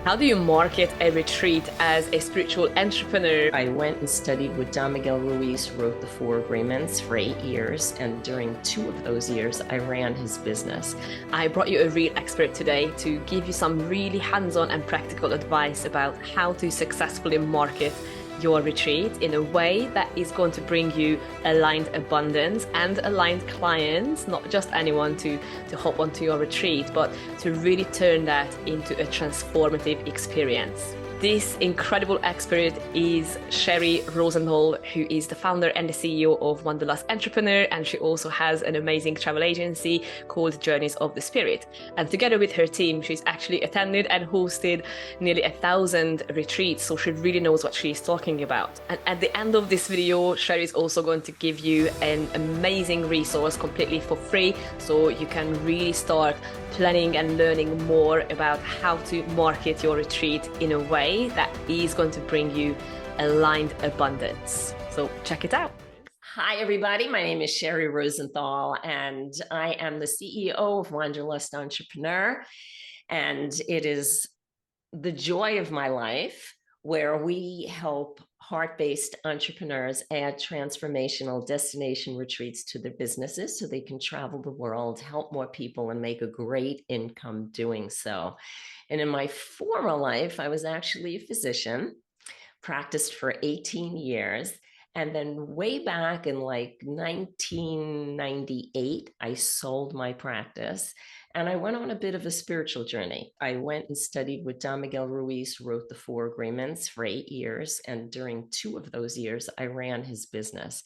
How do you market a retreat as a spiritual entrepreneur? I went and studied with Miguel Ruiz, wrote the 4 Agreements for 8 years, and during 2 of those years, I ran his business. I brought you a real expert today to give you some really hands-on and practical advice about how to successfully market your retreat in a way that is going to bring you aligned abundance and aligned clients, not just anyone to hop onto your retreat, but to really turn that into a transformative experience. This incredible expert is Sheri Rosenthal, who is the founder and the CEO of Wanderlust Entrepreneur, and she also has an amazing travel agency called Journeys of the Spirit. And together with her team, she's actually attended and hosted nearly 1,000 retreats, so she really knows what she's talking about. And at the end of this video, Sheri is also going to give you an amazing resource completely for free, so you can really start planning and learning more about how to market your retreat in a way that is going to bring you aligned abundance. So check it out. Hi, everybody. My name is Sheri Rosenthal, and I am the CEO of Wanderlust Entrepreneur. And it is the joy of my life where we help heart-based entrepreneurs add transformational destination retreats to their businesses so they can travel the world, help more people, and make a great income doing so. And in my former life, I was actually a physician, practiced for 18 years. And then way back in like 1998, I sold my practice and I went on a bit of a spiritual journey. I went and studied with Miguel Ruiz, wrote the 4 Agreements for 8 years. And during 2 of those years, I ran his business.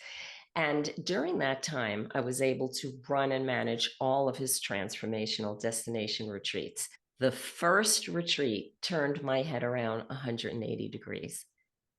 And during that time, I was able to run and manage all of his transformational destination retreats. The first retreat turned my head around 180 degrees,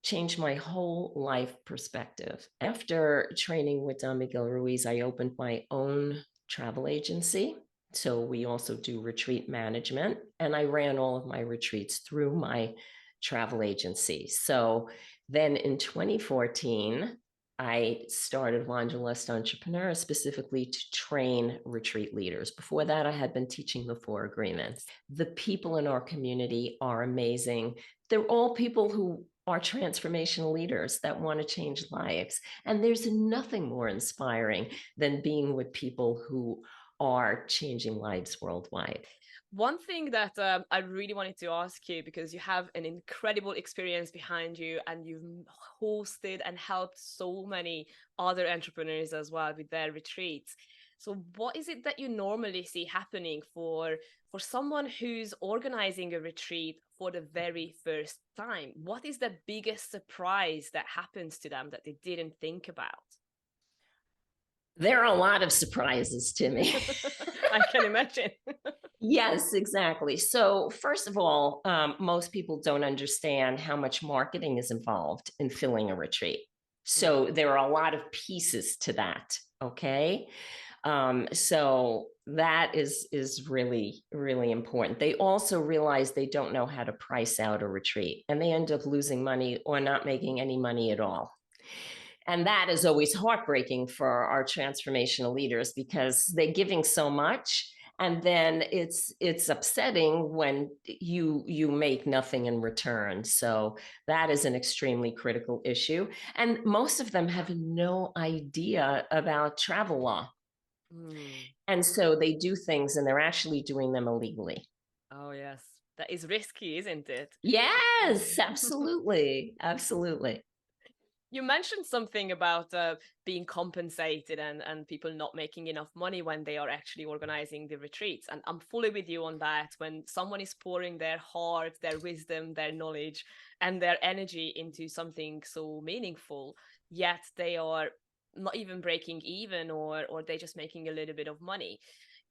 changed my whole life perspective. After training with Miguel Ruiz, I opened my own travel agency. So we also do retreat management, and I ran all of my retreats through my travel agency. So then in 2014, I started Wanderlust Entrepreneur specifically to train retreat leaders. Before that, I had been teaching the 4 Agreements. The people in our community are amazing. They're all people who are transformational leaders that want to change lives. And there's nothing more inspiring than being with people who are changing lives worldwide. One thing that I really wanted to ask you, because you have an incredible experience behind you and you've hosted and helped so many other entrepreneurs as well with their retreats. So what is it that you normally see happening for someone who's organizing a retreat for the very first time? What is the biggest surprise that happens to them that they didn't think about? There are a lot of surprises to me. I can imagine. Yes, exactly. So first of all, most people don't understand how much marketing is involved in filling a retreat. So there are a lot of pieces to that. Okay. So that is really, really important. They also realize they don't know how to price out a retreat, and they end up losing money or not making any money at all. And that is always heartbreaking for our transformational leaders because they're giving so much, and then it's upsetting when you make nothing in return. So that is an extremely critical issue, and most of them have no idea about travel law. And so they do things and they're actually doing them illegally. Oh, yes. That is risky, isn't it? Yes, absolutely. Absolutely. You mentioned something about being compensated and people not making enough money when they are actually organizing the retreats. And I'm fully with you on that. When someone is pouring their heart, their wisdom, their knowledge, and their energy into something so meaningful, yet they are not even breaking even, or they're just making a little bit of money.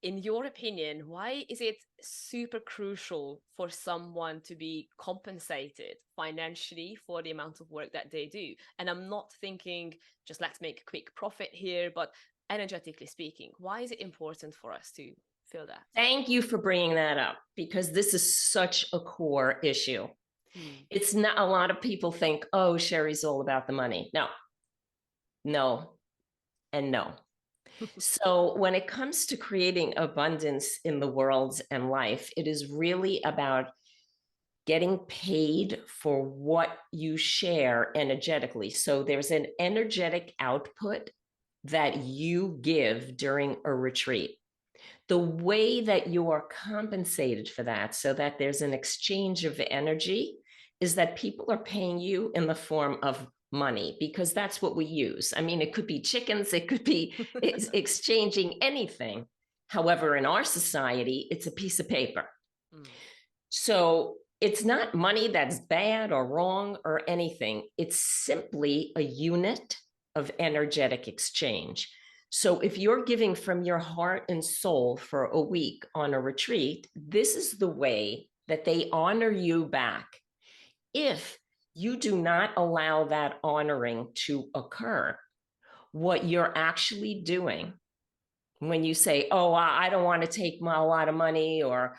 In your opinion, why is it super crucial for someone to be compensated financially for the amount of work that they do? And I'm not thinking just let's make a quick profit here, but energetically speaking, why is it important for us to feel that? Thank you for bringing that up because this is such a core issue. It's not, a lot of people think, oh, Sheri's all about the money. No, no, and no. So when it comes to creating abundance in the world and life, it is really about getting paid for what you share energetically. So there's an energetic output that you give during a retreat. The way that you are compensated for that, so that there's an exchange of energy, is that people are paying you in the form of money, because that's what we use. I mean, it could be chickens, it could be exchanging anything. However, in our society, it's a piece of paper. Mm. So it's not money that's bad or wrong or anything. It's simply a unit of energetic exchange. So if you're giving from your heart and soul for a week on a retreat, this is the way that they honor you back. If you do not allow that honoring to occur, what you're actually doing when you say, oh, I don't want to take a lot of money, or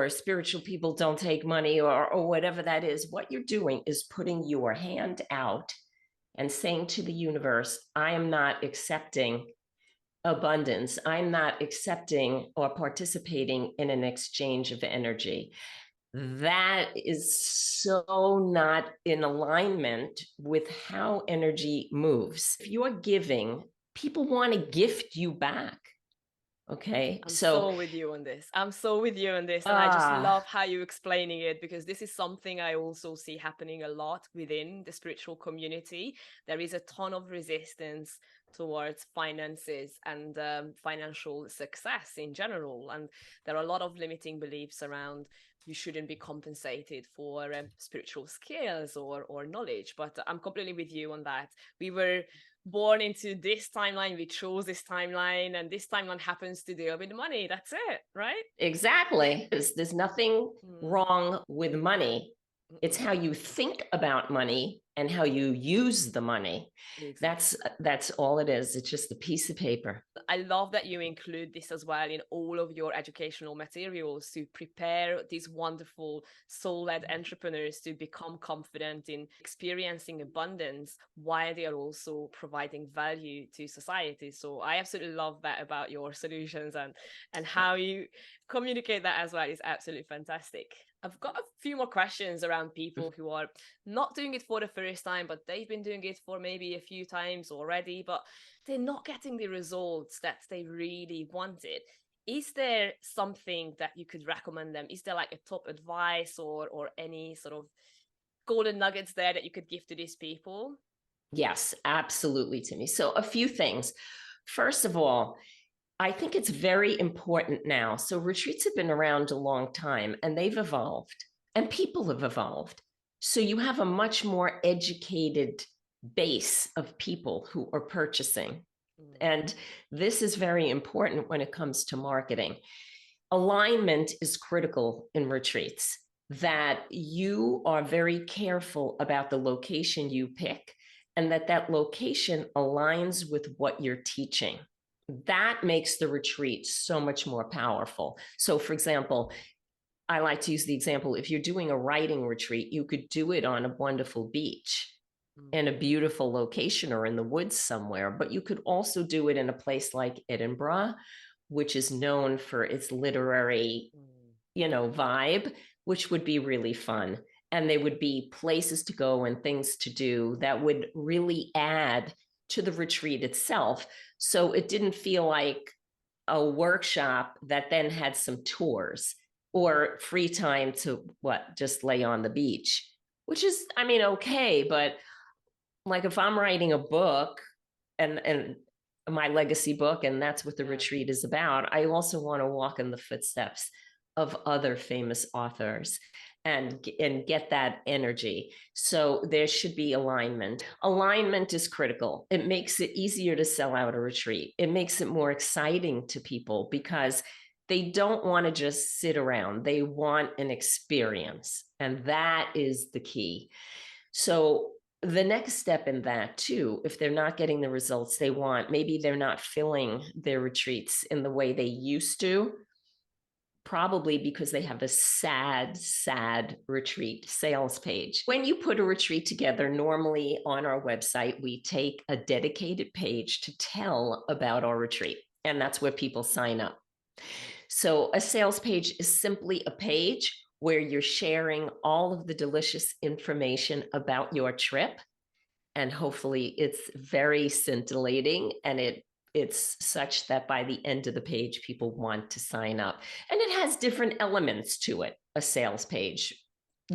spiritual people don't take money, or whatever that is, what you're doing is putting your hand out and saying to the universe, I am not accepting abundance. I'm not accepting or participating in an exchange of energy. That is so not in alignment with how energy moves. If you're giving, people want to gift you back. Okay. I'm so with you on this. I'm so with you on this. And I just love how you're explaining it, because this is something I also see happening a lot within the spiritual community. There is a ton of resistance towards finances and financial success in general. And there are a lot of limiting beliefs around you shouldn't be compensated for spiritual skills or knowledge. But I'm completely with you on that. We were born into this timeline, we chose this timeline, and this timeline happens to deal with money. That's it, right? Exactly. There's nothing wrong with money. It's how you think about money and how you use the money. Exactly. That's all it is. It's just a piece of paper. I love that you include this as well in all of your educational materials to prepare these wonderful soul-led entrepreneurs to become confident in experiencing abundance while they are also providing value to society. So I absolutely love that about your solutions, and how you communicate that as well is absolutely fantastic. I've got a few more questions around people who are not doing it for the first time, but they've been doing it for maybe a few times already, but they're not getting the results that they really wanted. Is there something that you could recommend them? Is there like a top advice or any sort of golden nuggets there that you could give to these people? Yes, absolutely, Timmy. So a few things. First of all, I think it's very important now. So retreats have been around a long time, and they've evolved, and people have evolved. So you have a much more educated base of people who are purchasing. And this is very important when it comes to marketing. Alignment is critical in retreats, that you are very careful about the location you pick, and that location aligns with what you're teaching. That makes the retreat so much more powerful. So, for example, I like to use the example, if you're doing a writing retreat, you could do it on a wonderful beach in a beautiful location or in the woods somewhere, but you could also do it in a place like Edinburgh, which is known for its literary, vibe, which would be really fun. And there would be places to go and things to do that would really add to the retreat itself. So it didn't feel like a workshop that then had some tours or free time to just lay on the beach, which is, I mean, okay. But like if I'm writing a book and my legacy book, and that's what the retreat is about, I also want to walk in the footsteps of other famous authors and get that energy. So there should be alignment. Alignment is critical. It makes it easier to sell out a retreat. It makes it more exciting to people because they don't want to just sit around. They want an experience. And that is the key. So the next step in that too, if they're not getting the results they want, maybe they're not filling their retreats in the way they used to, probably because they have a sad retreat sales page. When you put a retreat together, normally on our website, we take a dedicated page to tell about our retreat, and that's where people sign up. So a sales page is simply a page where you're sharing all of the delicious information about your trip. And hopefully it's very scintillating, and it's such that by the end of the page, people want to sign up. And it has different elements to it, a sales page,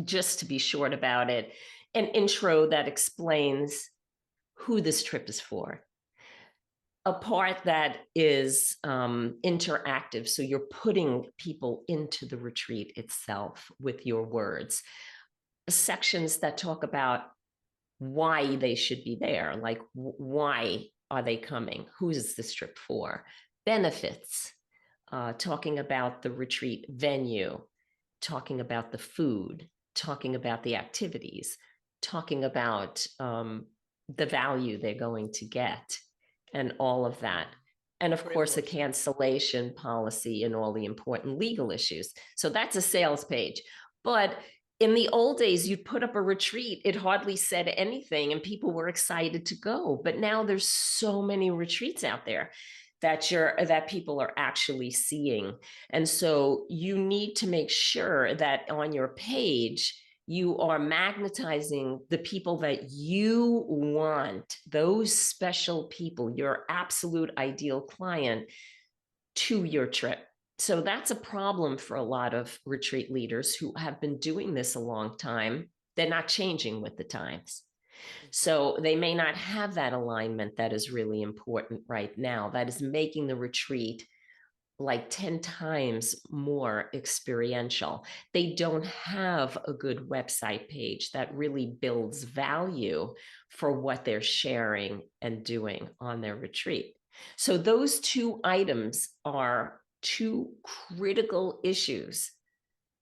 just to be short about it, an intro that explains who this trip is for, a part that is interactive. So you're putting people into the retreat itself with your words, sections that talk about why they should be there, like why are they coming? Who is this trip for? Benefits, talking about the retreat venue, talking about the food, talking about the activities, talking about the value they're going to get, and all of that. And of course, a cancellation policy and all the important legal issues. So that's a sales page. But in the old days, you'd put up a retreat, it hardly said anything, and people were excited to go. But now there's so many retreats out there that people are actually seeing. And so you need to make sure that on your page, you are magnetizing the people that you want, those special people, your absolute ideal client, to your trip. So that's a problem for a lot of retreat leaders who have been doing this a long time. They're not changing with the times. So they may not have that alignment that is really important right now, that is making the retreat like 10 times more experiential. They don't have a good website page that really builds value for what they're sharing and doing on their retreat. So those two items are two critical issues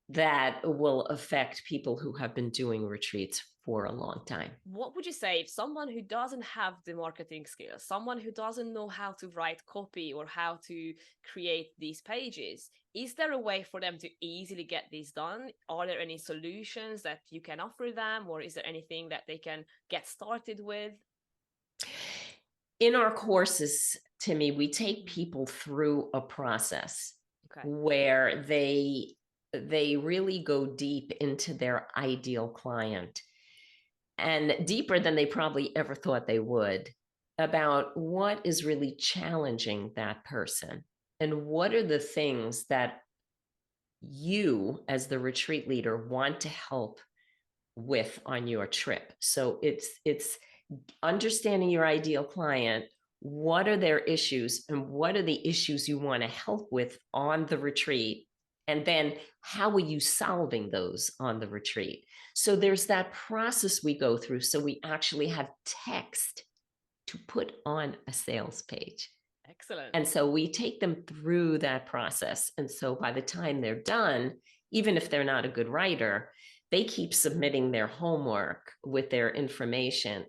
that will affect people who have been doing retreats for a long time. What would you say if someone who doesn't have the marketing skills, someone who doesn't know how to write copy or how to create these pages, is there a way for them to easily get this done? Are there any solutions that you can offer them, or is there anything that they can get started with? In our courses, Timmy, we take people through a process where they really go deep into their ideal client, and deeper than they probably ever thought they would, about what is really challenging that person and what are the things that you as the retreat leader want to help with on your trip. So it's understanding your ideal client, what are their issues and what are the issues you want to help with on the retreat, and then how are you solving those on the retreat. So there's that process we go through, so we actually have text to put on a sales page. Excellent. And so we take them through that process, and so by the time they're done, even if they're not a good writer, they keep submitting their homework with their information,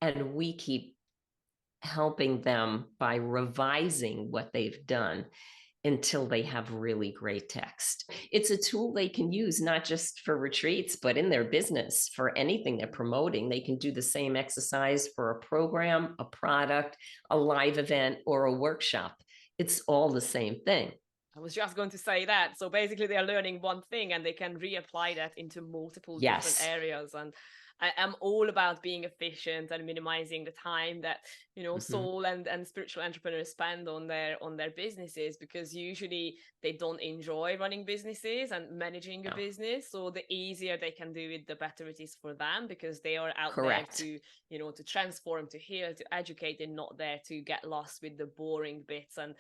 and we keep helping them by revising what they've done until they have really great text. It's a tool they can use not just for retreats, but in their business, for anything they're promoting. They can do the same exercise for a program, a product, a live event, or a workshop. It's all the same thing. I was just going to say that. So basically they're learning one thing and they can reapply that into multiple different areas. And I am all about being efficient and minimizing the time that, you know, soul and spiritual entrepreneurs spend on their businesses, because usually they don't enjoy running businesses and managing a business. So the easier they can do it, the better it is for them, because they are out there to, you know, to transform, to heal, to educate, and not there to get lost with the boring bits and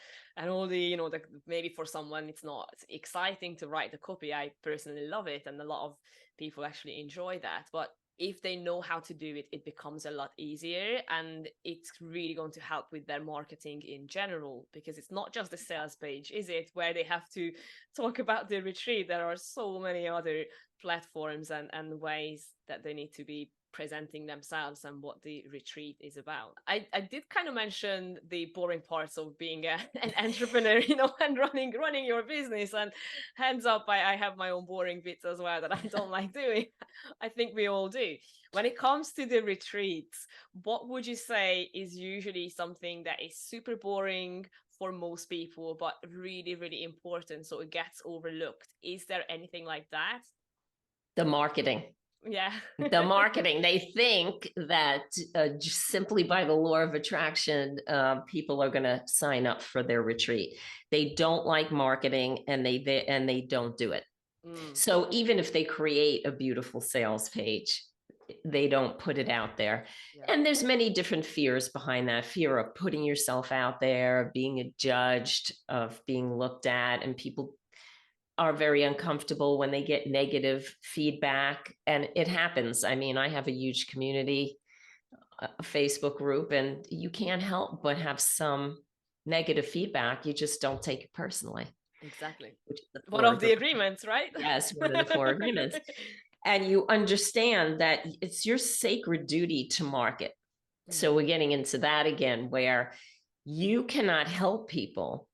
all the, you know, the, maybe for someone it's not exciting to write the copy. I personally love it, and a lot of people actually enjoy that. But if they know how to do it, it becomes a lot easier, and it's really going to help with their marketing in general, because it's not just the sales page, is it, where they have to talk about the retreat. There are so many other platforms and ways that they need to be presenting themselves and what the retreat is about. I did kind of mention the boring parts of being an entrepreneur, you know, and running your business. And hands up, I have my own boring bits as well that I don't like doing. I think we all do. When it comes to the retreats, what would you say is usually something that is super boring for most people, but really, really important. So it gets overlooked. Is there anything like that? The marketing. Yeah. The marketing. They think that just simply by the law of attraction, people are going to sign up for their retreat. They don't like marketing, and they don't do it. Mm, So even if they create a beautiful sales page, they don't put it out there. yeah. And there's many different fears behind that: fear of putting yourself out there, of being judged, of being looked at, and people are very uncomfortable when they get negative feedback. And it happens. I mean, I have a huge community, a Facebook group, and you can't help but have some negative feedback. You just don't take it personally. Exactly. Which is the One four of the agreements, right? Yes, one of the four agreements. And you understand that it's your sacred duty to market. So Mhm. we're getting into that again, where you cannot help people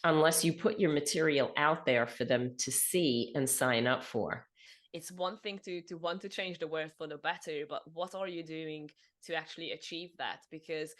unless you put your material out there for them to see and sign up for. It's one thing to want to change the world for the better, but what are you doing to actually achieve that? Because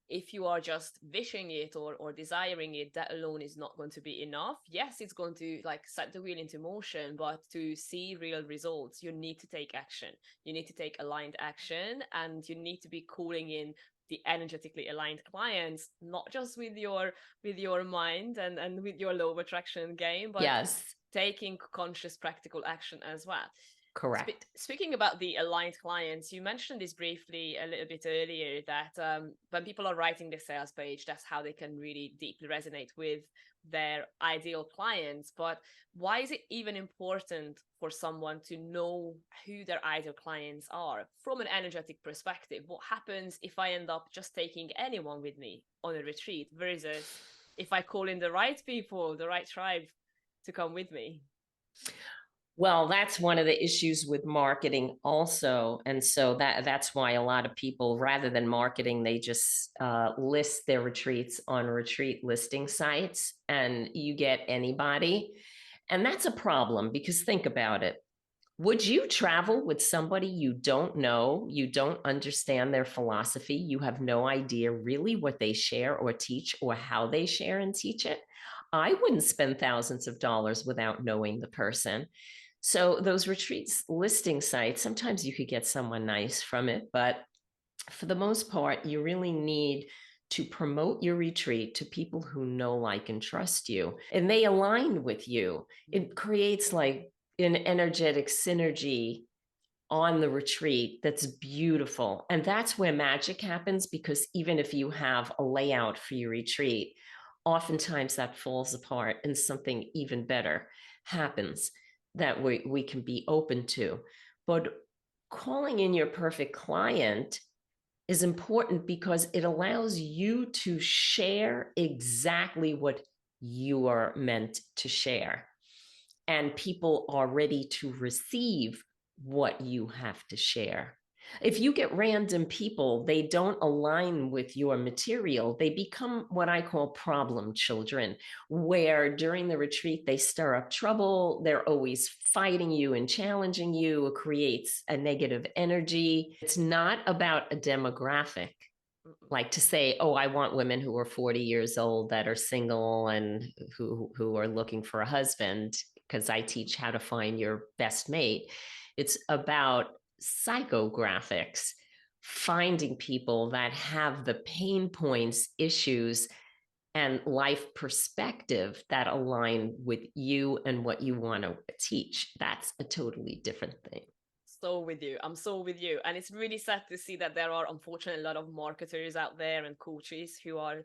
if you are just wishing it or desiring it, that alone is not going to be enough. Yes, it's going to like set the wheel into motion, but to see real results, you need to take action. You need to take aligned action, and you need to be calling in the energetically aligned clients, not just with your mind and with your law of attraction game, but Yes, taking conscious practical action as well. correct. Speaking about the aligned clients, you mentioned this briefly a little bit earlier that when people are writing the sales page, that's how they can really deeply resonate with their ideal clients. But why is it even important for someone to know who their ideal clients are from an energetic perspective? What happens if I end up just taking anyone with me on a retreat versus if I call in the right people, the right tribe to come with me? Well, that's one of the issues with marketing also. And so that's why a lot of people, rather than marketing, they just list their retreats on retreat listing sites, and you get anybody. And that's a problem, because think about it. Would you travel with somebody you don't know, you don't understand their philosophy, you have no idea really what they share or teach or how they share and teach it? I wouldn't spend thousands of dollars without knowing the person. So those retreats listing sites, sometimes you could get someone nice from it, but for the most part, you really need to promote your retreat to people who know, like, and trust you, and they align with you. It creates like an energetic synergy on the retreat that's beautiful. And that's where magic happens, because even if you have a layout for your retreat, oftentimes that falls apart and something even better happens that we can be open to. But calling in your perfect client is important because it allows you to share exactly what you are meant to share. And people are ready to receive what you have to share. If you get random people, they don't align with your material. They become what I call problem children, where during the retreat, they stir up trouble. They're always fighting you and challenging you. It creates a negative energy. It's not about a demographic, like to say, oh, I want women who are 40 years old that are single and who are looking for a husband, because I teach how to find your best mate. It's about psychographics, finding people that have the pain points, issues, and life perspective that align with you and what you want to teach. That's a totally different thing. So with you. I'm so with you. And it's really sad to see that there are unfortunately a lot of marketers out there and coaches who are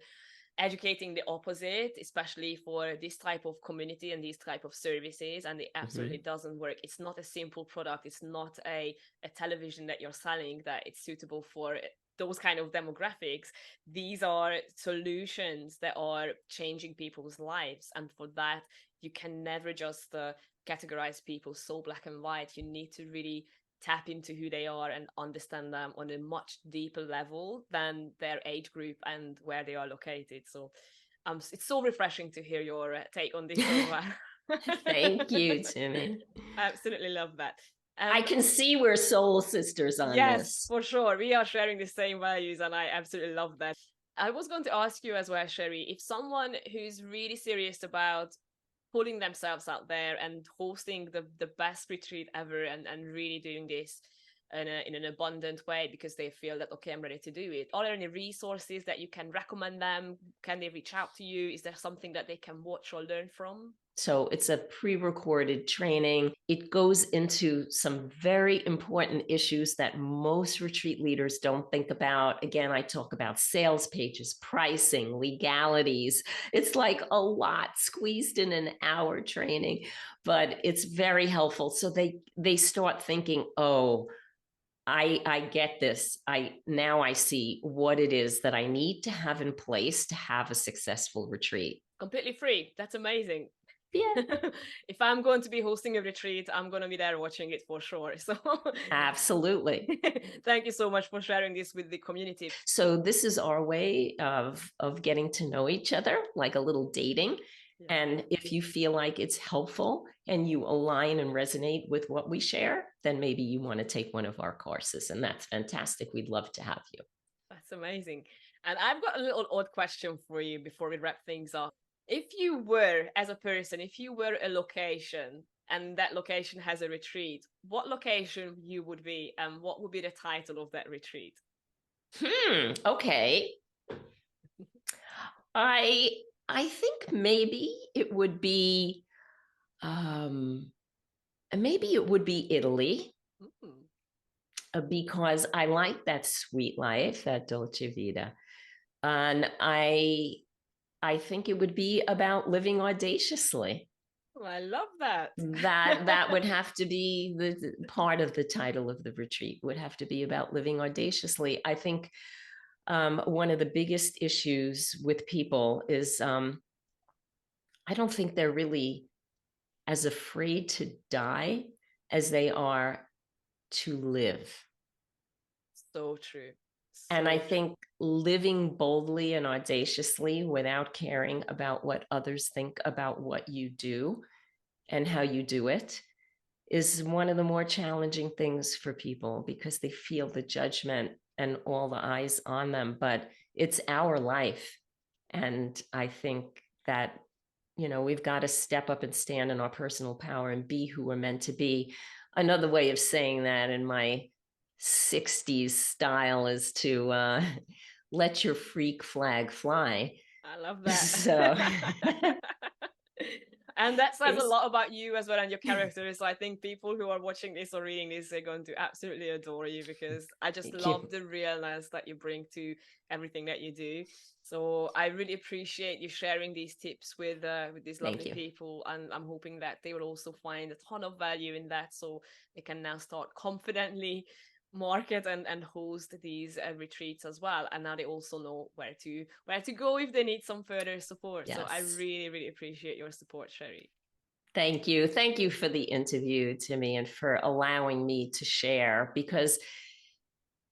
educating the opposite, especially for this type of community and these type of services, and it absolutely Mm-hmm. doesn't work. It's not a simple product. It's not a television that you're selling that it's suitable for those kind of demographics. These are solutions that are changing people's lives, and for that you can never just categorize people so black and white. You need to really tap into who they are and understand them on a much deeper level than their age group and where they are located. So it's so refreshing to hear your take on this as well. Thank you, Timmy. I absolutely love that. I can see we're soul sisters on Yes, this. for sure. We are sharing the same values, and I absolutely love that. I was going to ask you as well, Sheri, if someone who's really serious about putting themselves out there and hosting the best retreat ever, and really doing this in an abundant way because they feel that, okay, I'm ready to do it. Are there any resources that you can recommend them? Can they reach out to you? Is there something that they can watch or learn from? So it's a pre-recorded training. It goes into some very important issues that most retreat leaders don't think about. Again, I talk about sales pages, pricing, legalities. It's like a lot squeezed in an hour training, but it's very helpful. So they start thinking, oh, I get this. I see what it is that I need to have in place to have a successful retreat. Completely free. That's amazing. Yeah. If I'm going to be hosting a retreat, I'm going to be there watching it for sure. So Absolutely. thank you so much for sharing this with the community. So this is our way of getting to know each other, like a little dating. Yeah. And if you feel like it's helpful and you align and resonate with what we share, then maybe you want to take one of our courses, and that's fantastic. We'd love to have you. That's amazing. And I've got a little odd question for you before we wrap things up. If you were, as a person, if you were a location and that location has a retreat, what location you would be, and what would be the title of that retreat? Okay. I think maybe it would be maybe it would be Italy. Because I like that sweet life, that dolce vita. And I think it would be about living audaciously. Oh, I love that. That would have to be the part of the title of the retreat, would have to be about living audaciously. I think one of the biggest issues with people is I don't think they're really as afraid to die as they are to live. So true. And I think living boldly and audaciously without caring about what others think about what you do and how you do it is one of the more challenging things for people, because they feel the judgment and all the eyes on them. But it's our life. And I think that, we've got to step up and stand in our personal power and be who we're meant to be. Another way of saying that in my 60s style is to let your freak flag fly. I love that. So and that says a lot about you as well and your character. So I think people who are watching this or reading this are going to absolutely adore you, because I just love the realness that you bring to everything that you do. So I really appreciate you sharing these tips with these lovely people, and I'm hoping that they will also find a ton of value in that, so they can now start confidently market and host these retreats as well, and now they also know where to go if they need some further support. So I really appreciate your support, Sheri. Thank you for the interview, Timmy, and for allowing me to share, because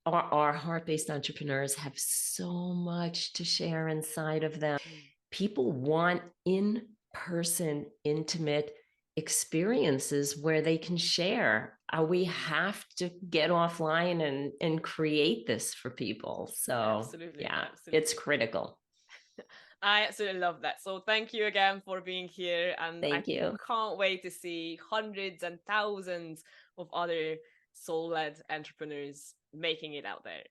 our heart-based entrepreneurs have so much to share inside of them. People want in-person intimate experiences where they can share. We have to get offline and create this for people. So absolutely. It's critical. I absolutely love that. So thank you again for being here. And thank you. Can't wait to see hundreds and thousands of other soul-led entrepreneurs making it out there.